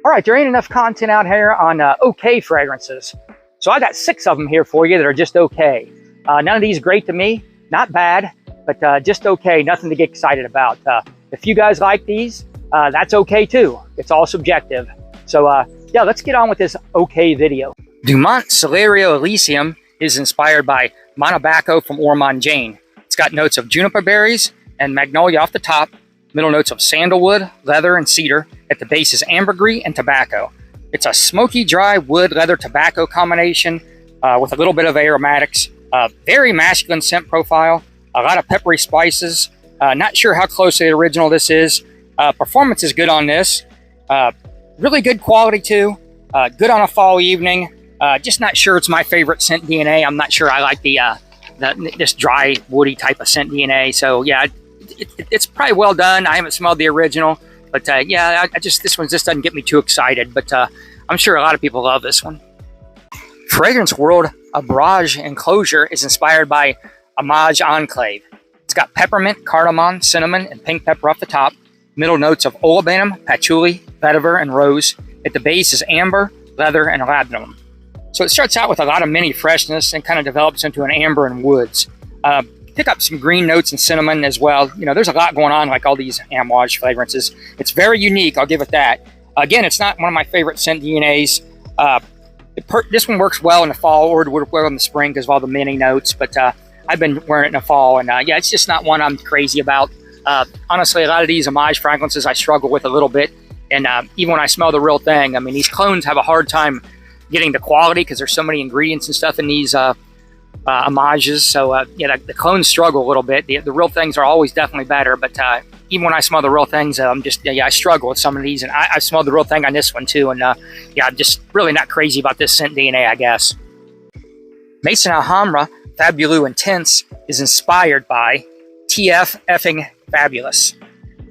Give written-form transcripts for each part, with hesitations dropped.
All right, there ain't enough content out here on okay fragrances. So I got 6 of them here for you that are just okay. None of these great to me, not bad, but just okay, nothing to get excited about. If you guys like these, that's okay too. It's all subjective. So yeah, let's get on with this okay video. DUMONT CELERIO ELYSIUM is inspired by Monobaco from Ormond Jane. It's got notes of juniper berries and magnolia off the top, middle notes of sandalwood, leather, and cedar. At the base is ambergris and tobacco. It's a smoky, dry wood, leather, tobacco combination with a little bit of aromatics. Very masculine scent profile, a lot of peppery spices. Not sure how close to the original this is. Performance is good on this. Really good quality too. Good on a fall evening. Just not sure it's my favorite scent DNA. I'm not sure I like this dry, woody type of scent DNA. So yeah, it's probably well done. I haven't smelled the original, but yeah, this one just doesn't get me too excited. But I'm sure a lot of people love this one. Fragrance World ABRAAJ Enclosure is inspired by Aage Enclave. It's got peppermint, cardamom, cinnamon, and pink pepper off the top. Middle notes of olibanum, patchouli, vetiver, and rose. At the base is amber, leather, and labdanum. So it starts out with a lot of mini freshness and kind of develops into an amber and woods. Pick up some green notes and cinnamon as well. You know, there's a lot going on like all these ABRAAJ fragrances. It's very unique, I'll give it that. Again, it's not one of my favorite scent DNAs. This one works well in the fall or would work well in the spring because of all the mini notes, but I've been wearing it in the fall, and yeah, it's just not one I'm crazy about. Honestly, a lot of these ABRAAJ fragrances I struggle with a little bit, and even when I smell the real thing, I mean, these clones have a hard time getting the quality because there's so many ingredients and stuff in these ABRAAJs. So yeah, the clones struggle a little bit. The real things are always definitely better, but even when I smell the real things, I struggle with some of these, and I smelled the real thing on this one too, and yeah, I'm just really not crazy about this scent DNA, I guess. MAISON ALHAMBRA Fabulous Intense is inspired by TF effing Fabulous.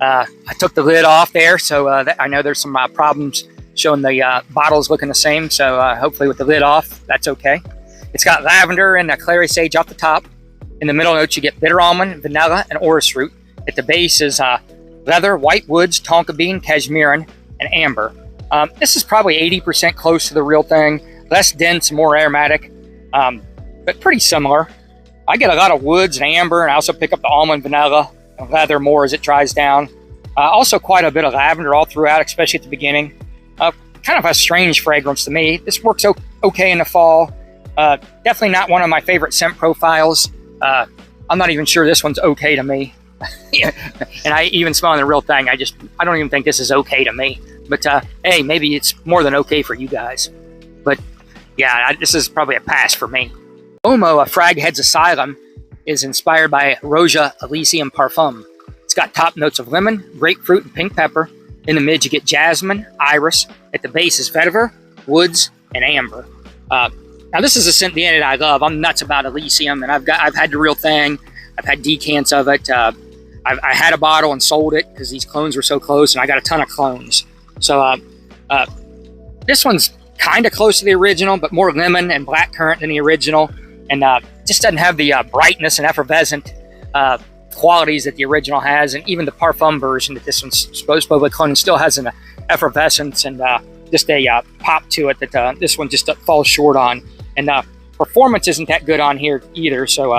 I took the lid off there, so I know there's some problems showing the bottles looking the same, so hopefully with the lid off, that's okay. It's got lavender and clary sage off the top. In the middle notes, you get bitter almond, vanilla, and orris root. At the base is leather, white woods, tonka bean, cashmeran, and amber. This is probably 80% close to the real thing, less dense, more aromatic, but pretty similar. I get a lot of woods and amber, and I also pick up the almond, vanilla, and leather more as it dries down. Also quite a bit of lavender all throughout, especially at the beginning. Kind of a strange fragrance to me. This works okay in the fall. Definitely not one of my favorite scent profiles. I'm not even sure this one's okay to me. And I even smelling the real thing, I don't even think this is okay to me. But hey, maybe it's more than okay for you guys. But yeah, this is probably a pass for me. FOMO, FRAGHEADS Asylum, is inspired by Roja Elysium Parfum. It's got top notes of lemon, grapefruit, and pink pepper. In the mid, you get jasmine, iris. At the base is vetiver, woods, and amber. Now, this is a scent DNA that I love. I'm nuts about Elysium, and I've had the real thing. I've had decants of it. I had a bottle and sold it because these clones were so close, and I got a ton of clones. So this one's kind of close to the original, but more lemon and blackcurrant than the original, and just doesn't have the brightness and effervescent qualities that the original has, and even the parfum version that this one's supposedly cloning still has an effervescence and just a pop to it that this one just falls short on. And performance isn't that good on here either, so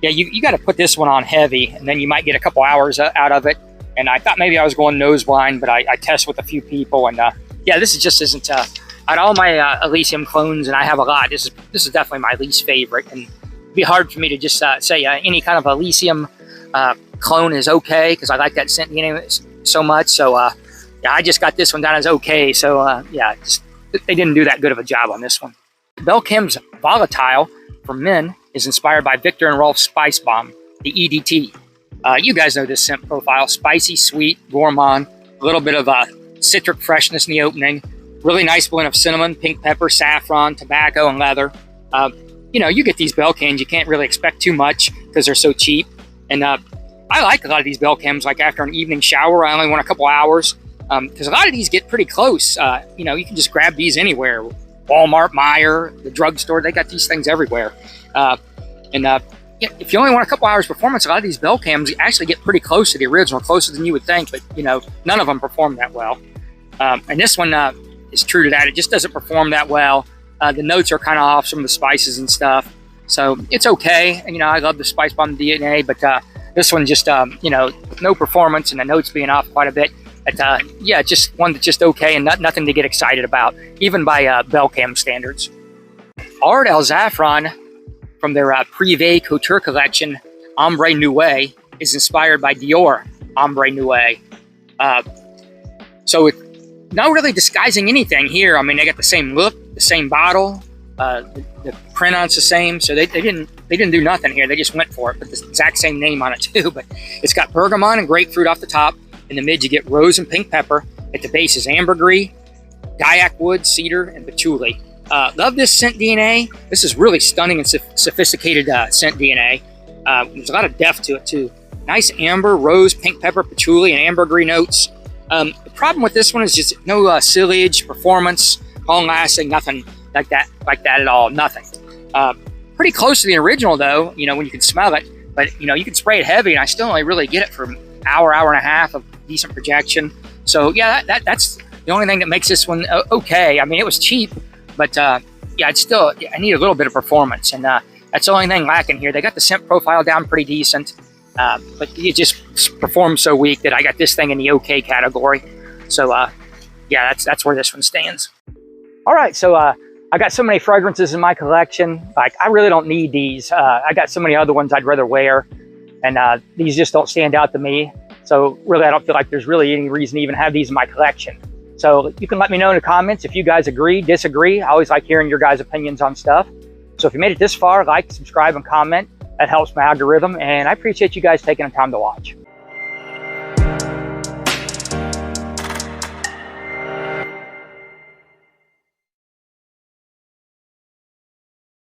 yeah, you got to put this one on heavy, and then you might get a couple hours out of it. And I thought maybe I was going nose blind, but I test with a few people, and yeah, this just isn't out of all my Elysium clones, and I have a lot. This is definitely my least favorite, and it'd be hard for me to just say any kind of Elysium clone is okay because I like that scent DNA so much. So yeah, I just got this one down as okay. So yeah, they didn't do that good of a job on this one. BELCAM's Volatile for men is inspired by Victor and Rolf's Spice Bomb, the EDT. You guys know this scent profile: spicy, sweet, gourmand, a little bit of citric freshness in the opening. Really nice blend of cinnamon, pink pepper, saffron, tobacco, and leather. You know, you get these BELCAMs, you can't really expect too much because they're so cheap. And I like a lot of these BELCAMs, like after an evening shower, I only want a couple hours. Because a lot of these get pretty close. You know, you can just grab these anywhere. Walmart, Meijer, the drugstore, they got these things everywhere. If you only want a couple hours performance, a lot of these BELCAMs actually get pretty close to the original, closer than you would think, but you know, none of them perform that well. And this one is true to that. It just doesn't perform that well. The notes are kind of off some of the spices and stuff. So it's okay. And, I love the spice bomb DNA, but this one just, with no performance and the notes being off quite a bit. Yeah, just one that's just okay and nothing to get excited about, even by BELCAM standards. AARD ZAAFARAN from their PRIVEE COUTURE collection, Ombre New Way, is inspired by Dior Ombre New Way. So it's not really disguising anything here. I mean, they got the same look, the same bottle, the print on it's the same. So they didn't do nothing here. They just went for it, but the exact same name on it too. But it's got bergamot and grapefruit off the top. In the mid, you get rose and pink pepper. At the base is ambergris, dyak wood, cedar, and patchouli. Love this scent DNA. This is really stunning and sophisticated scent DNA. There's a lot of depth to it too. Nice amber, rose, pink pepper, patchouli, and ambergris notes. The problem with this one is just no sillage, performance, long lasting, nothing like that at all. Nothing. Pretty close to the original though, when you can smell it. But you can spray it heavy, and I still only really get it for an hour and a half of decent projection. So yeah, that's the only thing that makes this one okay. I mean, it was cheap, but yeah, it's still, I need a little bit of performance, and that's the only thing lacking here. They got the scent profile down pretty decent, but it just performs so weak that I got this thing in the okay category. So yeah, that's where this one stands. All right, so I got so many fragrances in my collection. Like, I really don't need these. I got so many other ones I'd rather wear, and these just don't stand out to me. So really, I don't feel like there's really any reason to even have these in my collection. So you can let me know in the comments if you guys agree, disagree. I always like hearing your guys' opinions on stuff. So if you made it this far, like, subscribe, and comment. That helps my algorithm, and I appreciate you guys taking the time to watch.